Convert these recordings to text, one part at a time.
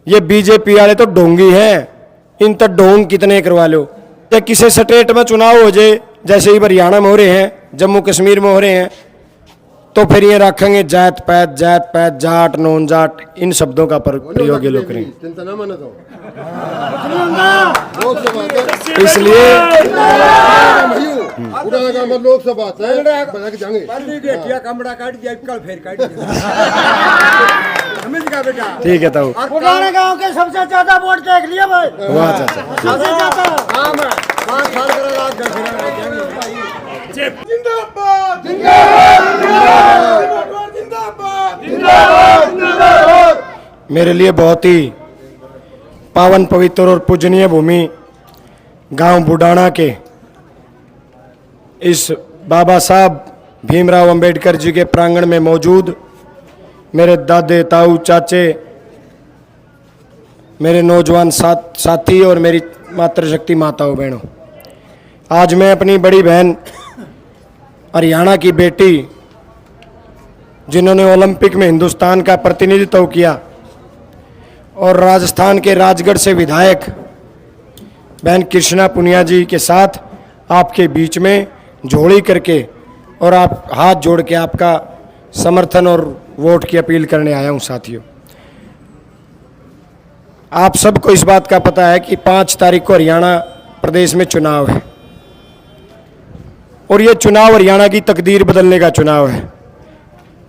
ये बीजेपी वाले तो ढोंगी हैं, इन तो ढोंग कितने करवा लो। या किसी स्टेट में चुनाव हो जाए, जैसे ही हरियाणा में हो रहे हैं, जम्मू कश्मीर में हो रहे हैं, तो फिर ये रखेंगे जात पात, जाट नॉन जाट, इन शब्दों का प्रयोग ये लोग करेंगे। इसलिए लोकसभा ठीक है तो पुराने गांव के सबसे ज्यादा वोट देख लिया भाई, सबसे ज्यादा। जिंदाबाद मेरे लिए बहुत ही पावन पवित्र और पूजनीय भूमि गांव बुडाना के इस बाबा साहब भीमराव अंबेडकर जी के प्रांगण में मौजूद मेरे दादे ताऊ चाचे, मेरे नौजवान साथी और मेरी मातृशक्ति माताओं बहनों, आज मैं अपनी बड़ी बहन हरियाणा की बेटी जिन्होंने ओलंपिक में हिंदुस्तान का प्रतिनिधित्व किया और राजस्थान के राजगढ़ से विधायक बहन कृष्णा पुनिया जी के साथ आपके बीच में झोली करके और आप हाथ जोड़ के आपका समर्थन और वोट की अपील करने आया हूं। साथियों, आप सबको इस बात का पता है कि 5 तारीख को हरियाणा प्रदेश में चुनाव है और ये चुनाव हरियाणा की तकदीर बदलने का चुनाव है।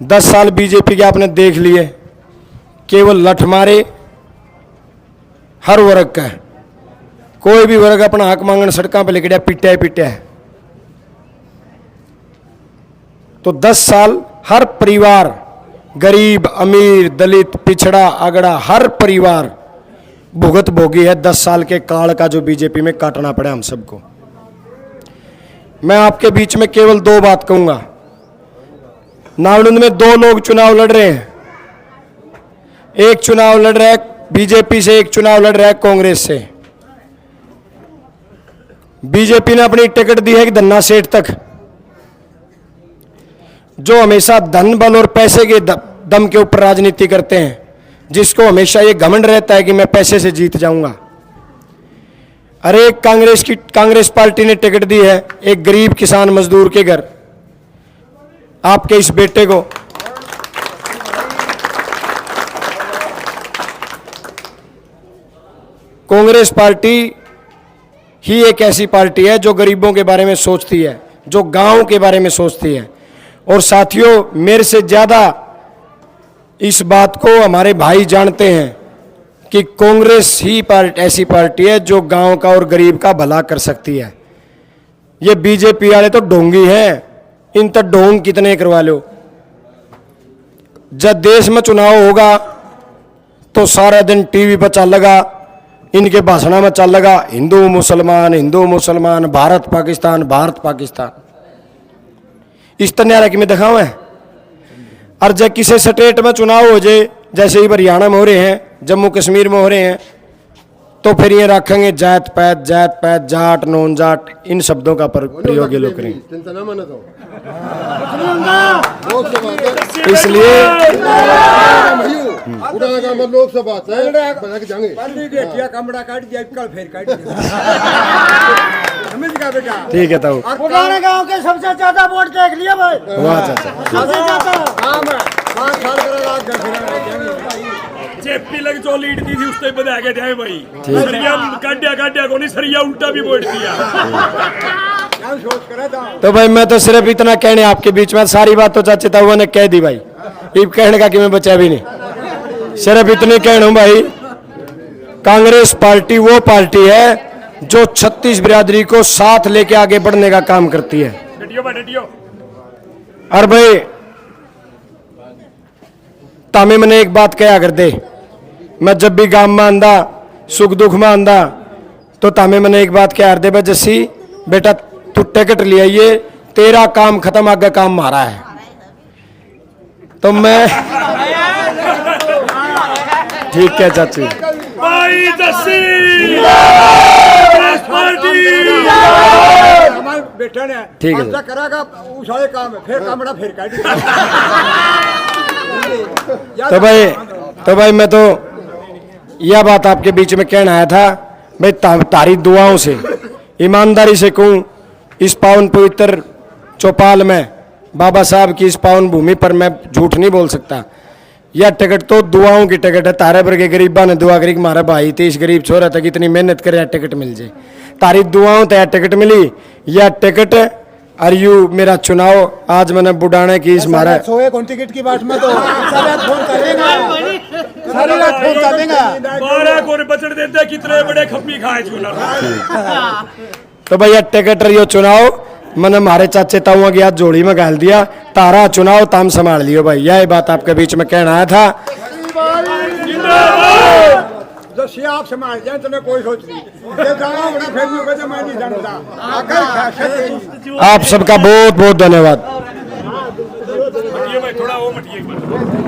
10 साल बीजेपी के आपने देख लिए, केवल लठमारे हर वर्ग का है, कोई भी वर्ग अपना हक मांगने सड़कों पर लिखड़ा पिटा है। तो 10 साल हर परिवार, गरीब अमीर दलित पिछड़ा अगड़ा, हर परिवार भुगत भोगी है 10 साल के काल का जो बीजेपी में काटना पड़ा हम सबको। मैं आपके बीच में केवल 2 बात कहूंगा। नावडुंद में 2 लोग चुनाव लड़ रहे हैं, एक चुनाव लड़ रहा है बीजेपी से, एक चुनाव लड़ रहा है कांग्रेस से। बीजेपी ने अपनी टिकट दी है कि धन्ना सेठ तक, जो हमेशा धन बल और पैसे के दम के ऊपर राजनीति करते हैं, जिसको हमेशा ये घमंड रहता है कि मैं पैसे से जीत जाऊंगा। अरे कांग्रेस पार्टी ने टिकट दी है एक गरीब किसान मजदूर के घर, आपके इस बेटे को। कांग्रेस पार्टी ही एक ऐसी पार्टी है जो गरीबों के बारे में सोचती है, जो गांव के बारे में सोचती है। और साथियों, मेरे से ज्यादा इस बात को हमारे भाई जानते हैं कि कांग्रेस ही ऐसी पार्टी है जो गांव का और गरीब का भला कर सकती है। ये बीजेपी वाले तो ढोंगी हैं, इन तो ढोंग कितने करवा लो। जब देश में चुनाव होगा तो सारा दिन टीवी पर चल लगा, इनके भाषण में चल लगा हिंदू मुसलमान, भारत पाकिस्तान। इस तरह की मैं दिखाऊं है। और जब किसी स्टेट में चुनाव हो जाए, जैसे ही हरियाणा में हो रहे हैं, जम्मू कश्मीर में हो रहे हैं, तो फिर ये रखेंगे जात पात, जाट नॉन जाट, इन शब्दों का प्रयोग ये लोग करेंगे। इसलिए लोकसभा ठीक है तो पुराने गांव के सबसे ज्यादा वोट देख लिया भाई, सबसे ज्यादा। जेपी लग जो लीड दी थी उससे बता के जाए भाई, सरिया काटिया को नहीं, सरिया उल्टा भी वोट दिया। तो भाई मैं तो सिर्फ इतना कहने आपके बीच में, सारी बात तो चाचे ताऊ ने कह दी भाई, इब कहने का कि मैं बचा भी नहीं। सिर्फ इतने कहना भाई, कांग्रेस पार्टी वो पार्टी है जो 36 बिरादरी को साथ लेके आगे बढ़ने का काम करती है। और भाई तामे मैंने एक बात कहा कर दे, मैं जब भी गांव में आंदा, सुख दुख में आंदा, तो तामे मैंने एक बात कहा कर दे, भाई जस्सी बेटा तू टिकट ले आइए, तेरा काम खत्म, आगे काम मारा है। तो मैं ठीक है चाची भाई जस्सी बेटा ने ठीक है करेगा उस वाले काम है, फिर काम फिर तो भाई मैं तो यह बात आपके बीच में कहना आया था भाई तारी दुआओं से ईमानदारी से कहूँ इस पावन पवित्र चौपाल में बाबा साहब की इस पावन भूमि पर मैं झूठ नहीं बोल सकता। यह टिकट तो दुआओं की टिकट है। तारे पर के गरीबा ने दुआ करी कि हमारा भाई 30 गरीब छोरा तक इतनी मेहनत करे टिकट मिल जाए। तारी दुआओं तय टिकट मिली। यह टिकट और यू मेरा चुनाव आज मैंने बुढ़ाने की इस मारा सोए कौन टिकट की बात में तो सारे फोन करेंगे, सारे लोग फोन करेंगे। 12 को बचड़ देते कितने बड़े खप्पी खाए चुना। तो भैया टिकट और यो चुनाव मैंने हमारे चाचे ताऊआ की हाथ जोड़ी में गाल दिया। तारा चुनाव ताम संभाल लियो भाई। यह बात आपके बीच में कहना आया था। जो आप समाज जाए तुम्हें कोई सोच नहीं, ये जाना बड़ा फिर भी होगा मैं नहीं जानता। आकर आप सबका बहुत बहुत धन्यवाद। थोड़ा वो मटिए